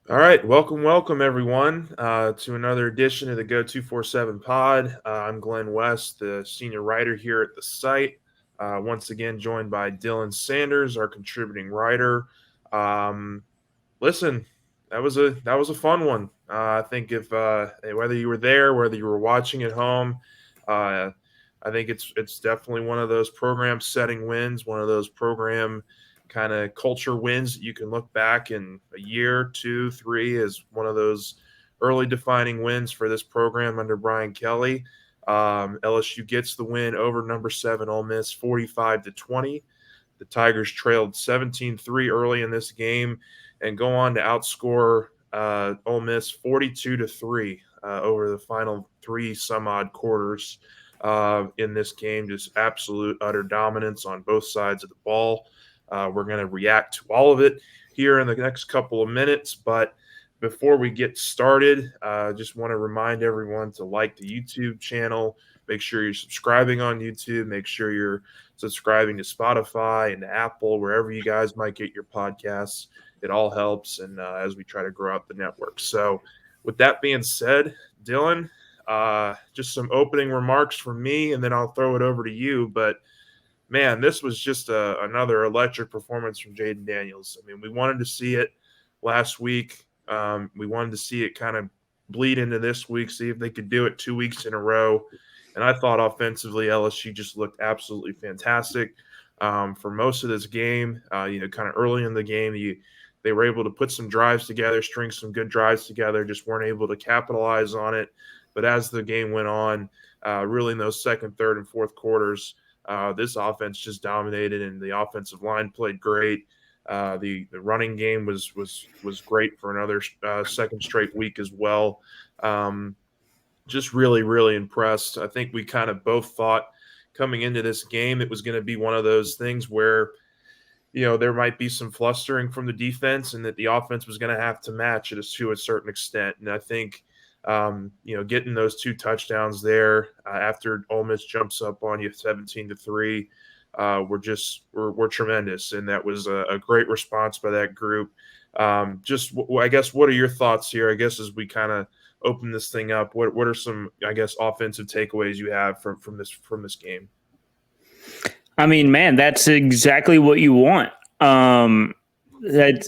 All right, welcome everyone to another edition of the Go 247 Pod. I'm Glenn West, the senior writer here at the site. Once again, joined by Dylan Sanders, our contributing writer. Um, Listen, that was a fun one. I think if whether you were there, whether you were watching at home, uh, I think it's definitely one of those program setting wins, one of those program kind of culture wins that you can look back in a year, two, three as one of those early defining wins for this program under Brian Kelly. LSU gets the win over number 7 Ole Miss 45-20. The Tigers trailed 17-3 early in this game and go on to outscore Ole Miss 42-3 over the final three some odd quarters in this game. Just absolute utter dominance on both sides of the ball. We're going to react to all of it here in the next couple of minutes, but before we get started, just want to remind everyone to like the YouTube channel. Make sure you're subscribing on YouTube. Make sure you're subscribing to Spotify and to Apple, wherever you guys might get your podcasts. It all helps, and as we try to grow out the network. So, with that being said, Dylan, just some opening remarks from me, and then I'll throw it over to you. But man, this was just another electric performance from Jaden Daniels. I mean, we wanted to see it last week. We wanted to see it kind of bleed into this week, see if they could do it 2 weeks in a row. And I thought offensively, LSU just looked absolutely fantastic for most of this game. Kind of early in the game, they were able to put some drives together, string some good drives together, just weren't able to capitalize on it. But as the game went on, really in those second, third, and fourth quarters, this offense just dominated, and the offensive line played great. The running game was great for another second straight week as well. Just really, really impressed. I think we kind of both thought coming into this game it was going to be one of those things where there might be some flustering from the defense and that the offense was going to have to match it to a certain extent. And I think getting those two touchdowns there after Ole Miss jumps up on you 17-3, were tremendous, and that was a great response by that group. I guess, what are your thoughts here? I guess as we kind of open this thing up, what are some, I guess, offensive takeaways you have from this game? I mean, man, that's exactly what you want. I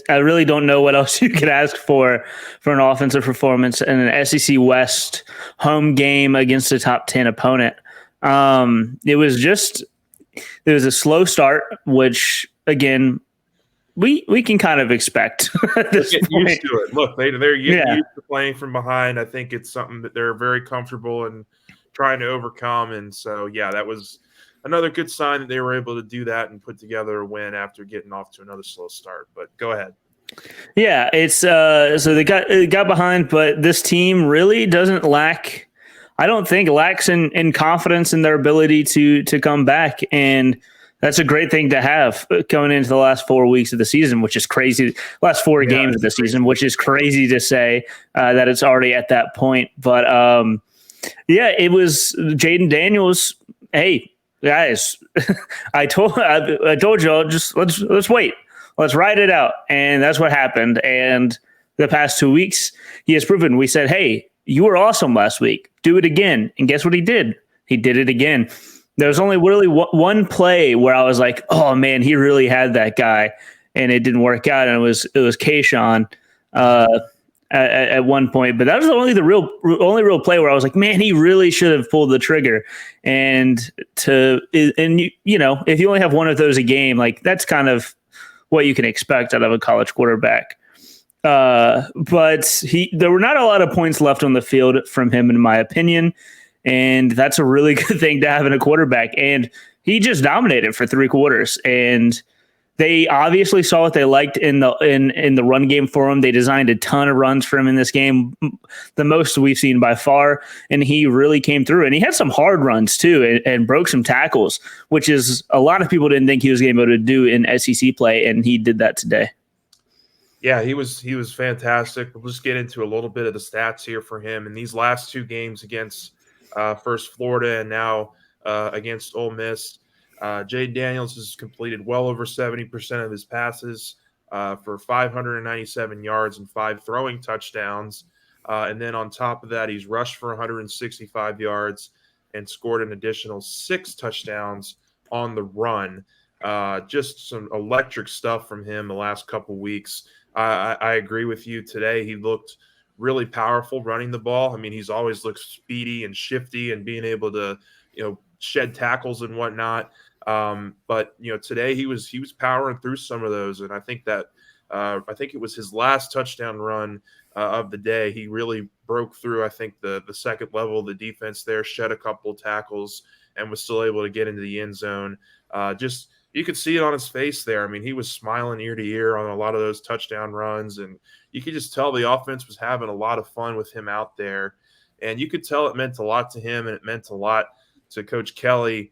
really don't know what else you could ask for an offensive performance in an SEC West home game against a top 10 opponent. It was a slow start, which again, we can kind of expect at this point. Used to it. Look, they're used to playing from behind. I think it's something that they're very comfortable in trying to overcome. And so, yeah, that was another good sign that they were able to do that and put together a win after getting off to another slow start. But go ahead. Yeah, it's so they got behind, but this team really doesn't lack. I don't think lacks in confidence in their ability to come back, and that's a great thing to have going into the last 4 weeks of the season, which is crazy. Last four games of the season, which is crazy to say that it's already at that point. But it was Jaden Daniels. Hey, guys, I told y'all, just let's wait. Let's ride it out. And that's what happened. And the past 2 weeks, he has proven. We said, hey, you were awesome last week. Do it again. And guess what he did? He did it again. There was only really one play where I was like, oh, man, he really had that guy. And it didn't work out. And it was Kayshawn at one point. But that was only real play where I was like, man, he really should have pulled the trigger. And if you only have one of those a game, like that's kind of what you can expect out of a college quarterback. But there were not a lot of points left on the field from him, in my opinion. And that's a really good thing to have in a quarterback. And he just dominated for 3 quarters. And they obviously saw what they liked in the run game for him. They designed a ton of runs for him in this game, the most we've seen by far. And he really came through. And he had some hard runs too, and broke some tackles, which is a lot of people didn't think he was going to be able to do in SEC play, and he did that today. Yeah, he was fantastic. We'll just get into a little bit of the stats here for him in these last 2 games against first Florida and now against Ole Miss. Jaden Daniels has completed well over 70% of his passes, for 597 yards and 5 throwing touchdowns. And then on top of that, he's rushed for 165 yards and scored an additional 6 touchdowns on the run. Just some electric stuff from him the last couple weeks. I agree with you today. He looked really powerful running the ball. I mean, he's always looked speedy and shifty and being able to, shed tackles and whatnot. But today he was powering through some of those, and I think that I think it was his last touchdown run of the day. He really broke through, I think, the second level of the defense there, shed a couple of tackles, and was still able to get into the end zone. Just you could see it on his face there. I mean, he was smiling ear to ear on a lot of those touchdown runs, and you could just tell the offense was having a lot of fun with him out there. And you could tell it meant a lot to him, and it meant a lot to Coach Kelly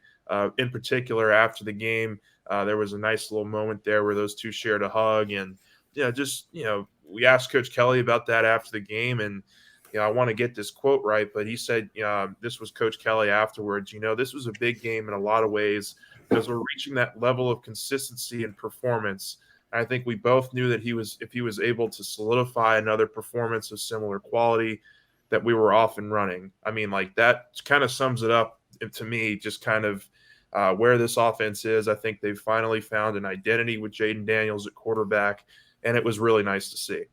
in particular after the game. There was a nice little moment there where those two shared a hug, and we asked Coach Kelly about that after the game, and I want to get this quote right, but he said this was Coach Kelly afterwards. This was a big game in a lot of ways because we're reaching that level of consistency and performance. I think we both knew that if he was able to solidify another performance of similar quality, that we were off and running. I mean, like that kind of sums it up to me, just kind of where this offense is. I think they've finally found an identity with Jaden Daniels at quarterback, and it was really nice to see.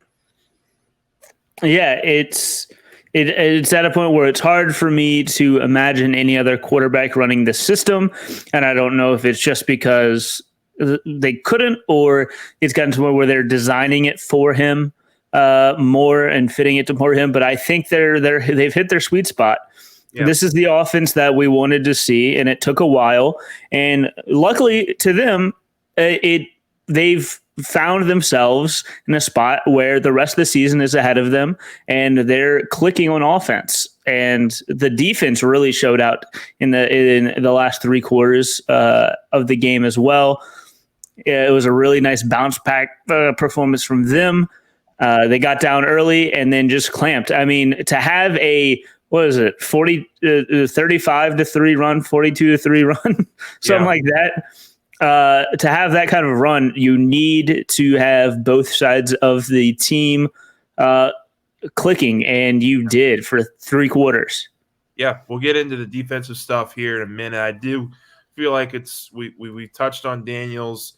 Yeah, it's at a point where it's hard for me to imagine any other quarterback running this system, and I don't know if it's just because they couldn't, or it's gotten to where they're designing it for him more and fitting it to more him. But I think they've hit their sweet spot. Yeah. This is the offense that we wanted to see, and it took a while. And luckily to them, they've found themselves in a spot where the rest of the season is ahead of them, and they're clicking on offense. And the defense really showed out in the last 3 quarters of the game as well. It was a really nice bounce back performance from them. They got down early and then just clamped. I mean, to have a 35-3 run, 42-3 run, something like that. To have that kind of run, you need to have both sides of the team clicking, and you did for 3 quarters. Yeah, we'll get into the defensive stuff here in a minute. I do feel like we touched on Daniels.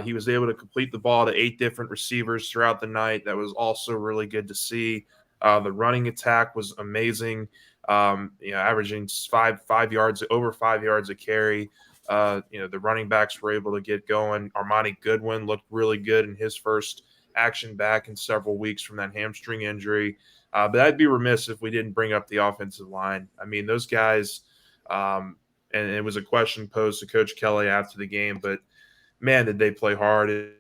He was able to complete the ball to 8 different receivers throughout the night. That was also really good to see. The running attack was amazing. Averaging over 5 yards a carry. The running backs were able to get going. Armani Goodwin looked really good in his first action back in several weeks from that hamstring injury. But I'd be remiss if we didn't bring up the offensive line. I mean, those guys, and it was a question posed to Coach Kelly after the game, but man, did they play hard.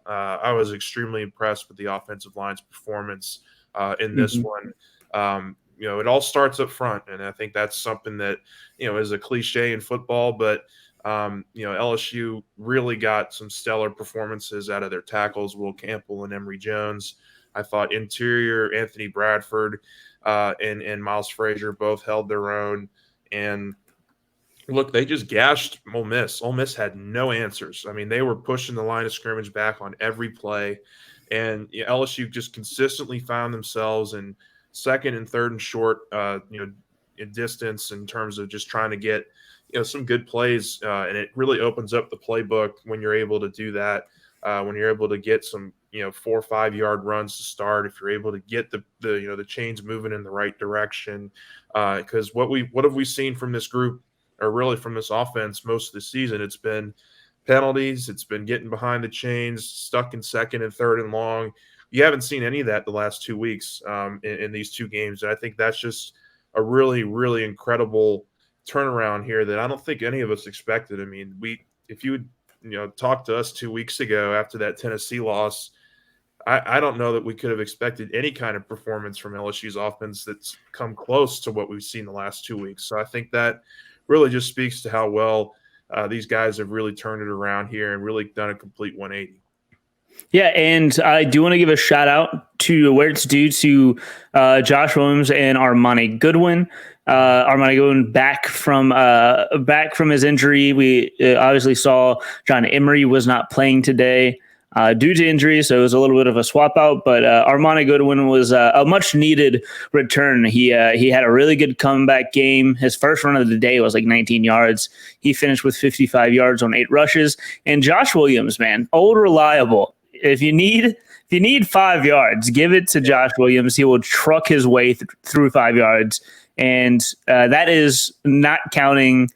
I was extremely impressed with the offensive line's performance in this one. It all starts up front, and I think that's something that, is a cliche in football, but, LSU really got some stellar performances out of their tackles, Will Campbell and Emory Jones. I thought interior Anthony Bradford and Miles Frazier both held their own, and look, they just gashed Ole Miss. Ole Miss had no answers. I mean, they were pushing the line of scrimmage back on every play, and LSU just consistently found themselves in second and third and short, in distance in terms of just trying to get, some good plays. And it really opens up the playbook when you're able to do that, when you're able to get some, 4 or 5 yard runs to start, if you're able to get the chains moving in the right direction. Because what have we seen from this group, or really from this offense most of the season? It's been penalties. It's been getting behind the chains, stuck in second and third and long. You haven't seen any of that the last 2 weeks in these 2 games. And I think that's just a really, really incredible turnaround here that I don't think any of us expected. I mean, if you would talk to us 2 weeks ago after that Tennessee loss, I don't know that we could have expected any kind of performance from LSU's offense that's come close to what we've seen the last 2 weeks. So I think that really just speaks to how well these guys have really turned it around here and really done a complete 180. Yeah, and I do want to give a shout out to where it's due to Josh Williams and Armani Goodwin. Armani Goodwin back from his injury. We obviously saw John Emery was not playing today due to injury, so it was a little bit of a swap out. But Armani Goodwin was a much needed return. He had a really good comeback game. His first run of the day was like 19 yards. He finished with 55 yards on 8 rushes. And Josh Williams, man, old reliable. If you need 5 yards, give it to Josh Williams. He will truck his way through 5 yards. And that is not counting.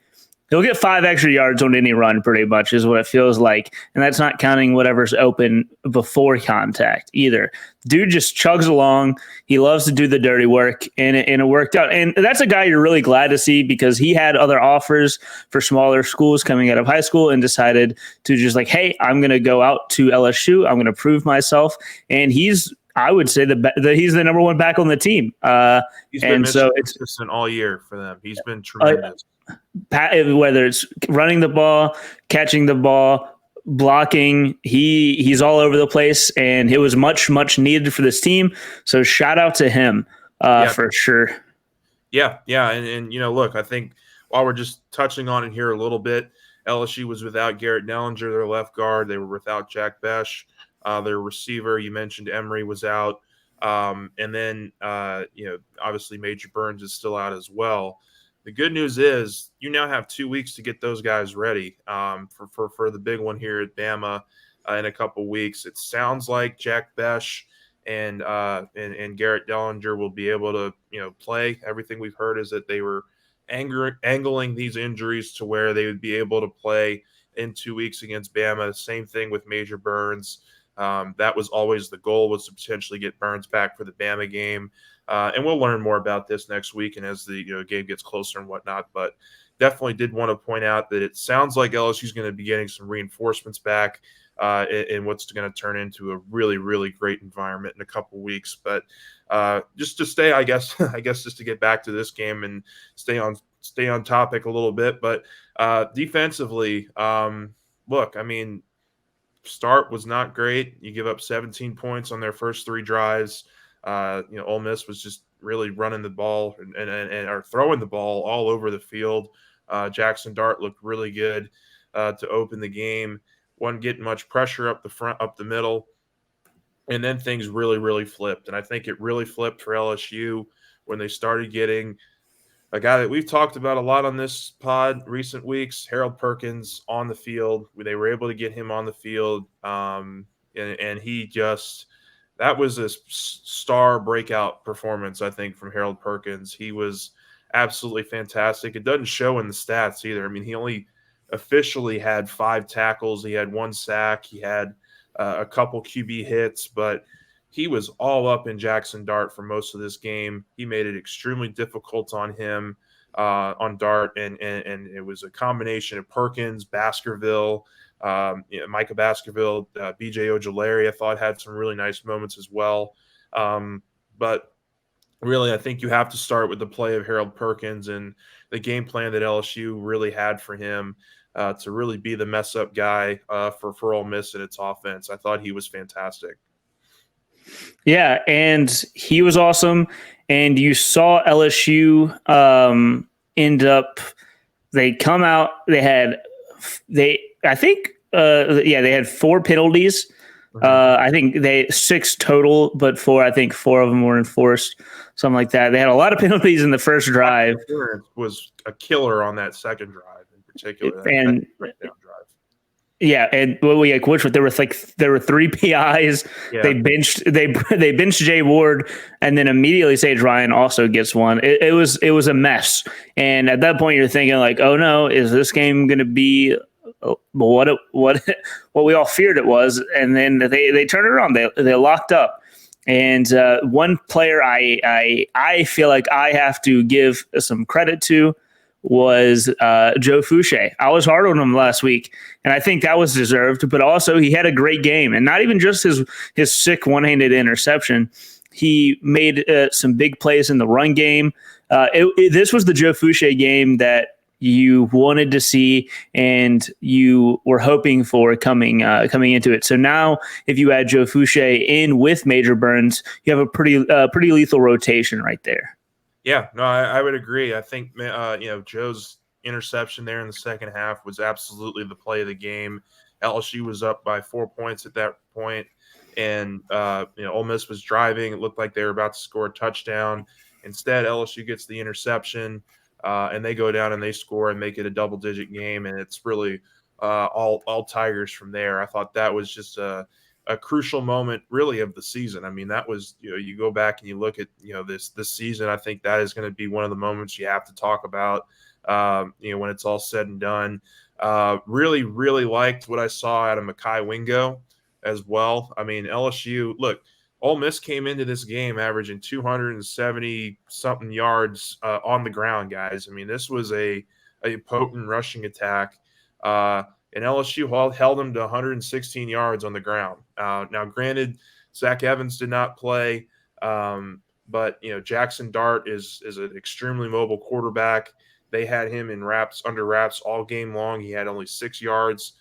He'll get 5 extra yards on any run, pretty much, is what it feels like. And that's not counting whatever's open before contact either. Dude just chugs along. He loves to do the dirty work, and it worked out. And that's a guy you're really glad to see because he had other offers for smaller schools coming out of high school and decided to just like, hey, I'm going to go out to LSU. I'm going to prove myself. And I would say he's the number one back on the team. He's been consistent all year for them. He's been tremendous. Whether it's running the ball, catching the ball, blocking, he's all over the place, and it was much needed for this team. So shout out to him for sure. Yeah, and look, I think while we're just touching on it here a little bit, LSU was without Garrett Nellinger, their left guard. They were without Jack Besh. Their receiver, you mentioned Emery was out. And then, obviously Major Burns is still out as well. The good news is you now have 2 weeks to get those guys ready for the big one here at Bama in a couple weeks. It sounds like Jack Besh and Garrett Dellinger will be able to, play. Everything we've heard is that they were angling these injuries to where they would be able to play in 2 weeks against Bama. Same thing with Major Burns. That was always the goal, was to potentially get Burns back for the Bama game. And we'll learn more about this next week and as the game gets closer and whatnot. But definitely did want to point out that it sounds like LSU is going to be getting some reinforcements back in what's going to turn into a really, really great environment in a couple weeks. But just to stay, I guess just to get back to this game and stay on topic a little bit. But defensively, look, I mean, start was not great. You give up 17 points on their first 3 drives. Ole Miss was just really running the ball and are throwing the ball all over the field. Jackson Dart looked really good to open the game. Wasn't getting much pressure up the front, up the middle, and then things really, really flipped. And I think it really flipped for LSU when they started getting a guy that we've talked about a lot on this pod recent weeks, Harold Perkins, on the field. They were able to get him on the field, and he just – that was a star breakout performance, I think, from Harold Perkins. He was absolutely fantastic. It doesn't show in the stats either. I mean, he only officially had 5 tackles. He had 1 sack. He had a couple QB hits, but he was all up in Jackson Dart for most of this game. He made it extremely difficult on him, on Dart, and it was a combination of Perkins, Baskerville, Micah Baskerville, B.J. Ojulari, I thought had some really nice moments as well. But really, I think you have to start with the play of Harold Perkins and the game plan that LSU really had for him to really be the mess-up guy for Ole Miss and its offense. I thought he was fantastic. Yeah, and he was awesome. And you saw LSU end up – they come out – they had 4 penalties. I think they 6 total, but 4 of them were enforced, something like that. They had a lot of penalties in the first drive. Was a killer on that second drive in particular. And breakdown drive. Yeah, and there were 3 PIs. Yeah. They benched Jay Ward, and then immediately Sage Ryan also gets one. It was a mess. And at that point, you're thinking like, oh no, is this game going to be what we all feared it was? And then they turned it around. They locked up. And one player I feel like I have to give some credit to was Joe Fouché. I was hard on him last week, and I think that was deserved. But also, he had a great game, and not even just his sick one-handed interception. He made some big plays in the run game. This was the Joe Fouché game that you wanted to see and you were hoping for coming into it. So now, if you add Joe Fouché in with Major Burns, you have a pretty lethal rotation right there. Yeah, no, I would agree. I think Joe's interception there in the second half was absolutely the play of the game. LSU was up by 4 points at that point, and Ole Miss was driving. It looked like they were about to score a touchdown. Instead, LSU gets the interception, and they go down and they score and make it a double-digit game. And it's really all Tigers from there. I thought that was just a crucial moment really of the season. I mean, that was, you go back and you look at, this season, I think that is going to be one of the moments you have to talk about, when it's all said and done. Really, really liked what I saw out of Mekhi Wingo as well. I mean, LSU, look, Ole Miss came into this game averaging 270 something yards on the ground, guys. I mean, this was a potent rushing attack. And LSU held him to 116 yards on the ground. Now, granted, Zach Evans did not play, but Jackson Dart is an extremely mobile quarterback. They had him under wraps all game long. He had only 6 yards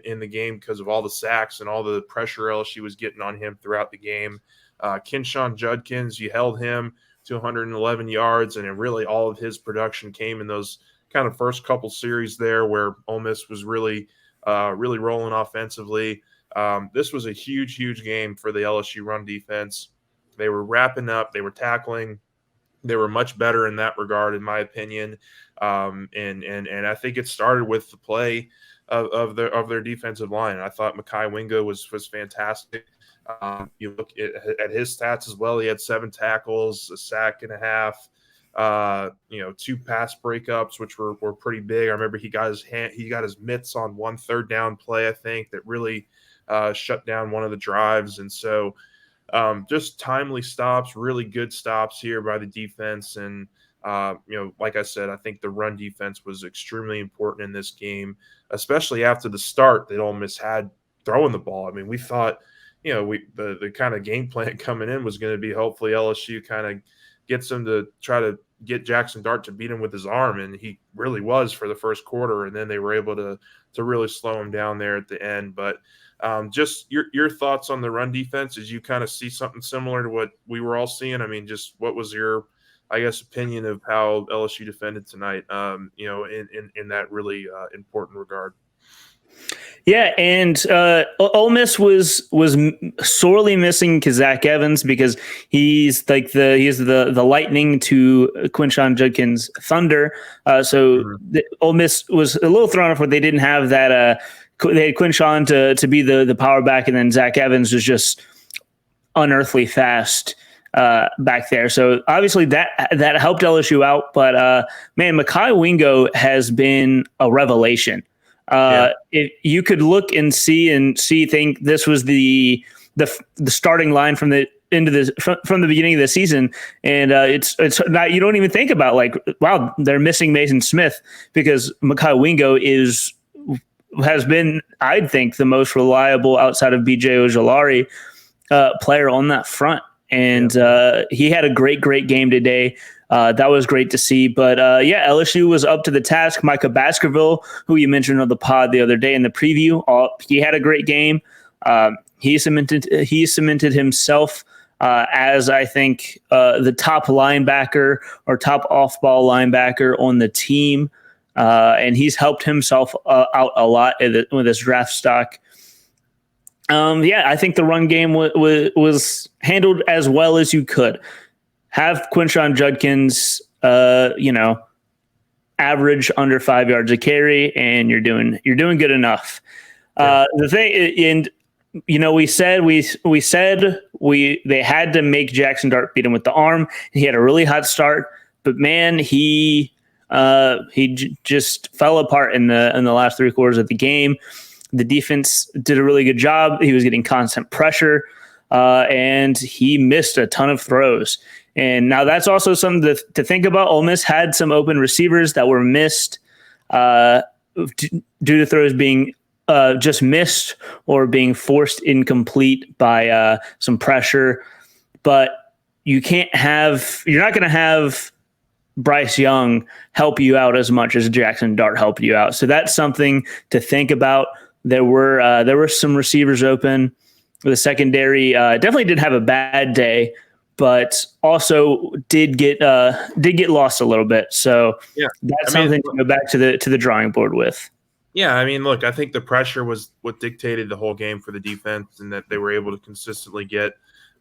in the game because of all the sacks and all the pressure LSU was getting on him throughout the game. Kinshawn Judkins, you held him to 111 yards, and really all of his production came in those kind of first couple series there where Ole Miss was really rolling offensively. This was a huge game for the LSU run defense. They were wrapping up. They were tackling. They were much better in that regard, in my opinion. And I think it started with the play of their defensive line. And I thought Mekhi Wingo was fantastic. You look at his stats as well. He had 7 tackles, a sack and a half. 2 pass breakups, which were pretty big. I remember he got his mitts on 1 third down play, I think, that really shut down one of the drives. And so just timely stops, really good stops here by the defense. And, like I said, I think the run defense was extremely important in this game, especially after the start that Ole Miss had throwing the ball. I mean, we thought, the kind of game plan coming in was going to be hopefully LSU kind of gets him to try to get Jackson Dart to beat him with his arm, and he really was for the first quarter, and then they were able to really slow him down there at the end. But just your thoughts on the run defense, as you kind of see something similar to what we were all seeing? I mean, just what was your, I guess, opinion of how LSU defended tonight, in that really important regard? Yeah, and Ole Miss was sorely missing Zach Evans because he's the lightning to Quinshon Judkins' thunder. Ole Miss was a little thrown off where they didn't have that. They had Quinshon to be the power back, and then Zach Evans was just unearthly fast back there. So obviously that helped LSU out. But man, Mekhi Wingo has been a revelation. If you could look and think this was the starting line from the beginning of the season, and it's not, you don't even think about like, wow, they're missing Mason Smith, because Mekhi Wingo has been, I'd think, the most reliable outside of BJ Ojolari player on that front, and he had a great game today. That was great to see. But LSU was up to the task. Micah Baskerville, who you mentioned on the pod the other day in the preview, he had a great game. He cemented himself as, I think, the top linebacker or top off-ball linebacker on the team. And he's helped himself out a lot with his draft stock. I think the run game was handled as well as you could. Have Quinshon Judkins, average under 5 yards a carry, and you're doing good enough. The thing, and we said they had to make Jackson Dart beat him with the arm. He had a really hot start, but man, he just fell apart in the last 3 quarters of the game. The defense did a really good job. He was getting constant pressure, and he missed a ton of throws. And now that's also something to think about. Ole Miss had some open receivers that were missed due to throws being just missed or being forced incomplete by some pressure. But you're not going to have Bryce Young help you out as much as Jackson Dart helped you out. So that's something to think about. There were some receivers open. The secondary definitely did have a bad day, but also did get lost a little bit. So Yeah, that's I mean, something to go back to the drawing board with. yeah, I mean, look, I think the pressure was what dictated the whole game for the defense, and that they were able to consistently get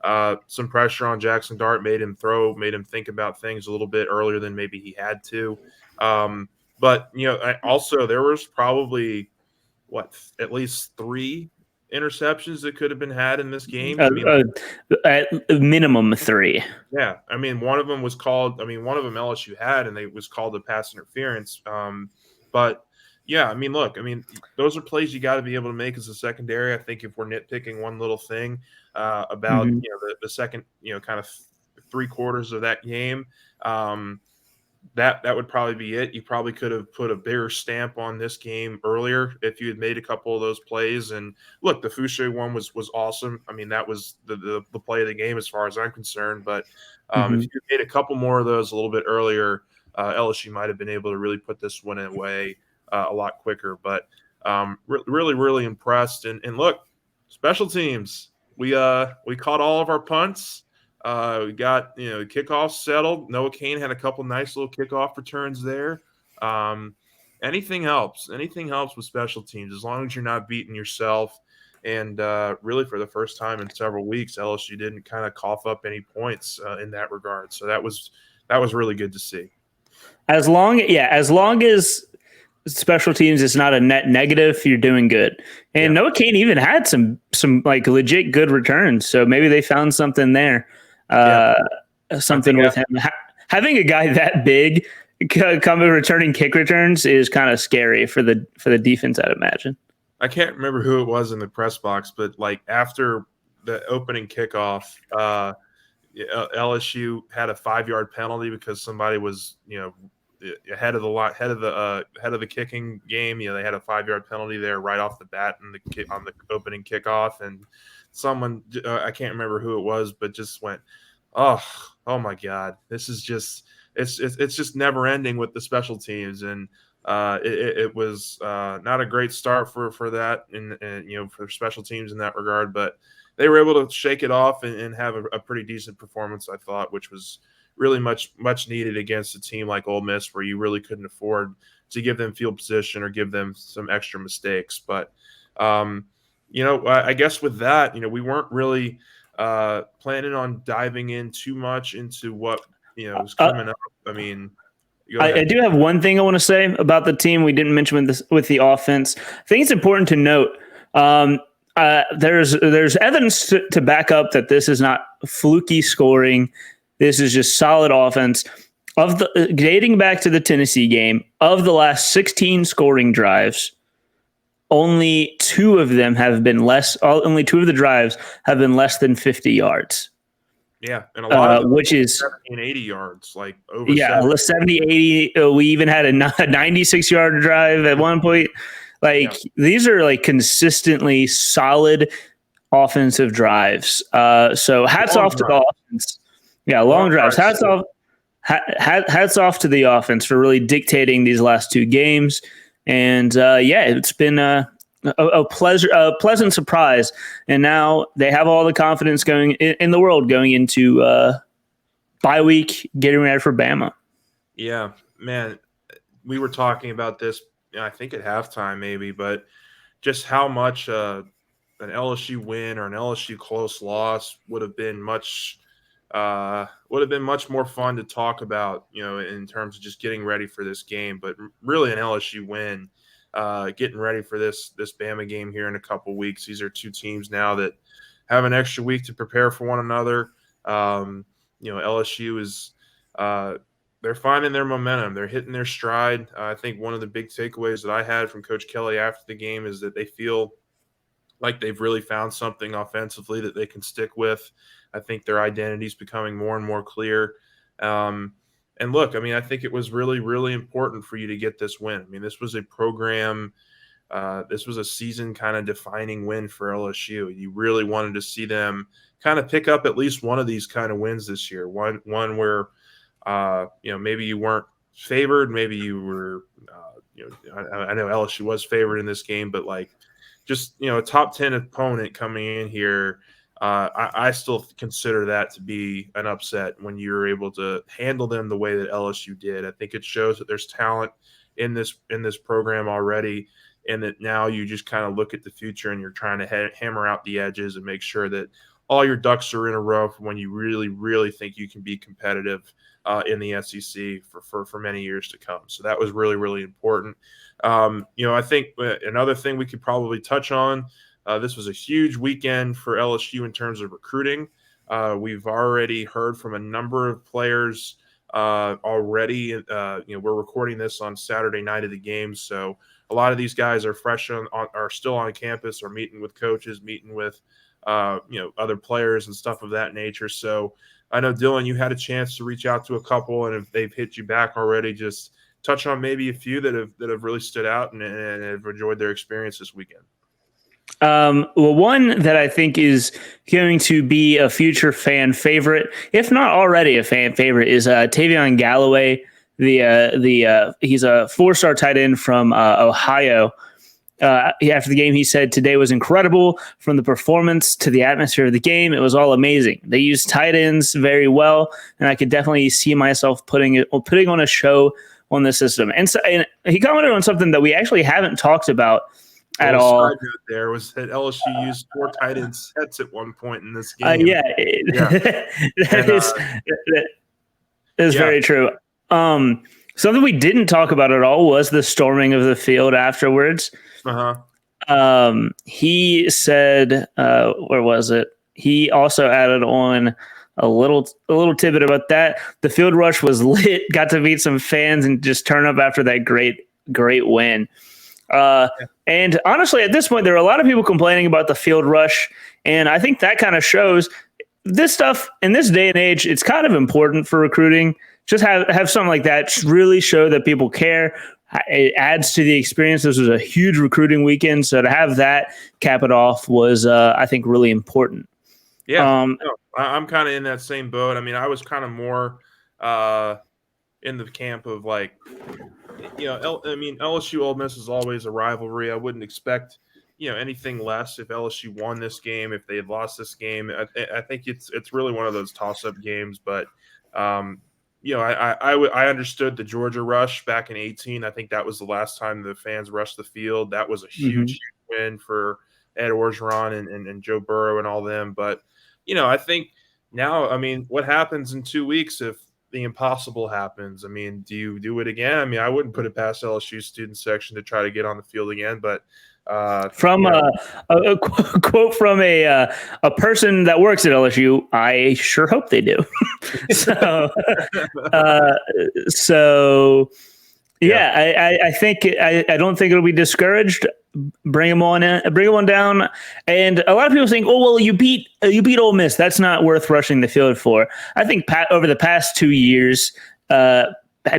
some pressure on Jackson Dart, made him think about things a little bit earlier than maybe he had to. But also there was probably at least 3 interceptions that could have been had in this game. I mean, At minimum 3. yeah, I mean, one of them was called. I mean, one of them LSU had, and it was called a pass interference. But yeah, I mean, look, I mean, those are plays you got to be able to make as a secondary. I think if we're nitpicking one little thing about Mm-hmm. the second kind of 3/4 of that game, that would probably be it. You probably could have put a bigger stamp on this game earlier if you had made a couple of those plays. And look, the Fouché one was awesome. I mean, that was the play of the game as far as I'm concerned. But if you made a couple more of those a little bit earlier, LSU might have been able to really put this one away a lot quicker. But really, really impressed. And look, special teams. We caught all of our punts. We got kickoffs settled. Noah Kane had a couple nice little kickoff returns there. Anything helps. Anything helps with special teams as long as you're not beating yourself. And really, for the first time in several weeks, LSU didn't kind of cough up any points in that regard. So that was really good to see. As long as special teams is not a net negative, you're doing good. And Noah Kane even had some like legit good returns. So maybe they found something there. Something with him. Having a guy that big come in returning kick returns is kind of scary for the defense, I'd imagine. I can't remember who it was in the press box, but like after the opening kickoff, LSU had a 5-yard penalty because somebody was ahead of the kicking game. They had a 5-yard penalty there right off the bat on the opening kickoff, and someone I can't remember who it was, but just went, oh my God, this is just it's just never ending with the special teams. And it was not a great start for that and for special teams in that regard, but they were able to shake it off and have a pretty decent performance, I thought, which was really much needed against a team like Ole Miss, where you really couldn't afford to give them field position or give them some extra mistakes. But I guess with that, we weren't really planning on diving in too much into what is coming up. I mean, I do have one thing I want to say about the team we didn't mention with the offense. I think it's important to note there's evidence to back up that this is not fluky scoring. This is just solid offense. Dating back to the Tennessee game, of the last 16 scoring drives, only 2 of them have been less. Only 2 of the drives have been less than 50 yards. Yeah, and a lot of them, which is 70 and 80 yards, like over 70, 80. We even had a 96-yard drive at one point. These are like consistently solid offensive drives. So hats off to the offense. Yeah, long drives. Hats off to the offense for really dictating these last 2 games. And it's been a pleasant surprise. And now they have all the confidence going in the world going into bye week, getting ready for Bama. Yeah, man, we were talking about this, I think at halftime maybe, but just how much an LSU win or an LSU close loss would have been much more fun to talk about, in terms of just getting ready for this game. But really, an LSU win, getting ready for this Bama game here in a couple weeks. These are 2 teams now that have an extra week to prepare for one another. LSU is they're finding their momentum. They're hitting their stride. I think one of the big takeaways that I had from Coach Kelly after the game is that they feel like they've really found something offensively that they can stick with. I think their identity is becoming more and more clear. And look, I mean, I think it was really, really important for you to get this win. I mean, this was a program, this was a season kind of defining win for LSU. You really wanted to see them kind of pick up at least one of these kind of wins this year. One where, maybe you weren't favored, maybe you were, I know LSU was favored in this game, but like just, a top 10 opponent coming in here, I still consider that to be an upset when you're able to handle them the way that LSU did. I think it shows that there's talent in this program already, and that now you just kind of look at the future and you're trying to hammer out the edges and make sure that all your ducks are in a row for when you really, really think you can be competitive in the SEC for many years to come. So that was really, really important. I think another thing we could probably touch on. This was a huge weekend for LSU in terms of recruiting. We've already heard from a number of players already. We're recording this on Saturday night of the game, so a lot of these guys are are still on campus, or meeting with coaches, meeting with other players and stuff of that nature. So I know, Dylan, you had a chance to reach out to a couple, and if they've hit you back already, just touch on maybe a few that have really stood out and have enjoyed their experience this weekend. Well, one that I think is going to be a future fan favorite, if not already a fan favorite, is Tavion Galloway. He's a 4-star tight end from Ohio. After the game, he said, "Today was incredible. From the performance to the atmosphere of the game, it was all amazing. They used tight ends very well, and I could definitely see myself putting on a show on the system." And he commented on something that we actually haven't talked about at all. Side note there was that LSU used 4 tight end sets at one point in this game. That is very true. Something we didn't talk about at all was the storming of the field afterwards. He said, where was it? He also added on a little tidbit about that. The field rush was lit. Got to meet some fans and just turn up after that great win. And honestly, at this point, there are a lot of people complaining about the field rush, and I think that kind of shows this stuff in this day and age. It's kind of important for recruiting. Just have something like that really show that people care. It adds to the experience. This was a huge recruiting weekend, so to have that cap it off was, I think, really important. Yeah, I'm kind of in that same boat. I mean, I was kind of more in the camp of LSU Ole Miss is always a rivalry. I wouldn't expect anything less if LSU won this game. If they had lost this game, I think it's really one of those toss-up games. But I understood the Georgia rush back in 2018. I think that was the last time the fans rushed the field. That was a huge win for Ed Orgeron and Joe Burrow and all them. But I think now, what happens in 2 weeks if the impossible happens? Do you do it again? I wouldn't put it past LSU student section to try to get on the field again, but from a quote from a person that works at LSU, I sure hope they do. I think I don't think it'll be discouraged. Bring them on in, bring them on down. And a lot of people think, "Oh, well, you beat Ole Miss. That's not worth rushing the field for." I think over the past 2 years,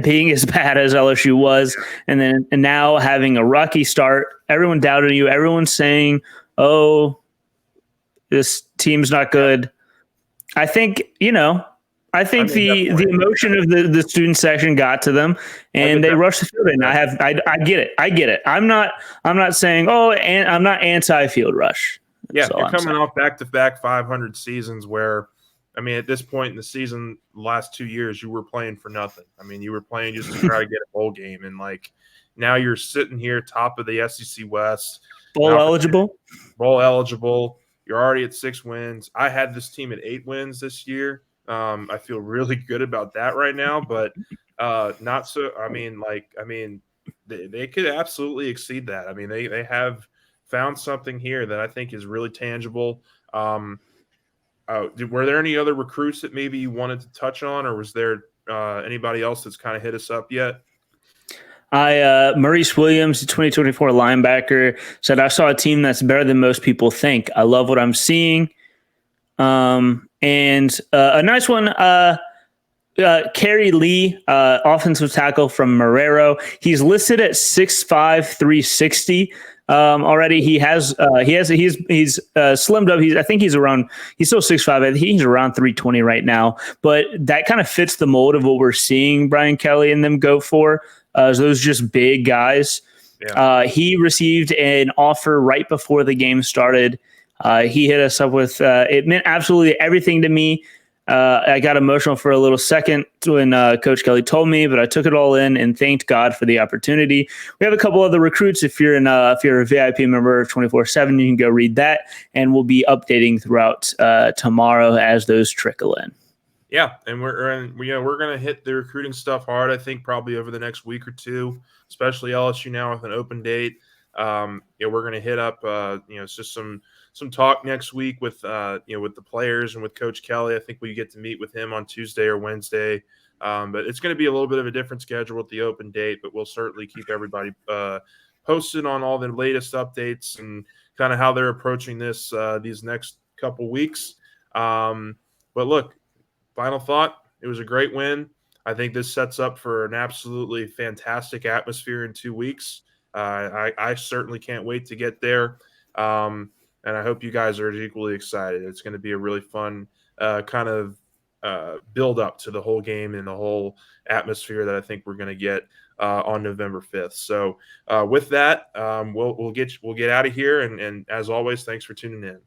being as bad as LSU was, and now having a rocky start, everyone doubted you. Everyone's saying, "Oh, this team's not good." I think the emotion of the student section got to them, and they rushed the field. And I get it. I'm not saying, and I'm not anti-field rush. Yeah, you're coming off back-to-back 500 seasons where, at this point in the season, the last 2 years, you were playing for nothing. You were playing just to try to get a bowl game, and now you're sitting here top of the SEC West, bowl eligible. You're already at 6 wins. I had this team at 8 wins this year. I feel really good about that right now, but not so. They could absolutely exceed that. They have found something here that I think is really tangible. Were there any other recruits that maybe you wanted to touch on, or was there anybody else that's kind of hit us up yet? Maurice Williams, the 2024 linebacker, said, "I saw a team that's better than most people think. I love what I'm seeing." And a nice one, Kerry Lee, offensive tackle from Marrero. He's listed at 6'5", 360. Already he's slimmed up. I think he's still 6'5". I think he's around 320 right now, but that kind of fits the mold of what we're seeing Brian Kelly and them go for. Those just big guys. Yeah. He received an offer right before the game started. He hit us up with it meant absolutely everything to me. I got emotional for a little second when Coach Kelly told me, but I took it all in and thanked God for the opportunity. We have a couple other recruits. If you're a VIP member of 24/7, you can go read that, and we'll be updating throughout tomorrow as those trickle in. Yeah, and we're going to hit the recruiting stuff hard. I think probably over the next week or two, especially LSU now with an open date. We're going to hit up it's just some talk next week with with the players and with Coach Kelly. I think we get to meet with him on Tuesday or Wednesday. But it's going to be a little bit of a different schedule with the open date, but we'll certainly keep everybody posted on all the latest updates and kind of how they're approaching this these next couple weeks. But look, final thought, it was a great win. I think this sets up for an absolutely fantastic atmosphere in 2 weeks. I certainly can't wait to get there. And I hope you guys are equally excited. It's going to be a really fun kind of build up to the whole game and the whole atmosphere that I think we're going to get on November 5th. So with that, we'll get out of here. And as always, thanks for tuning in.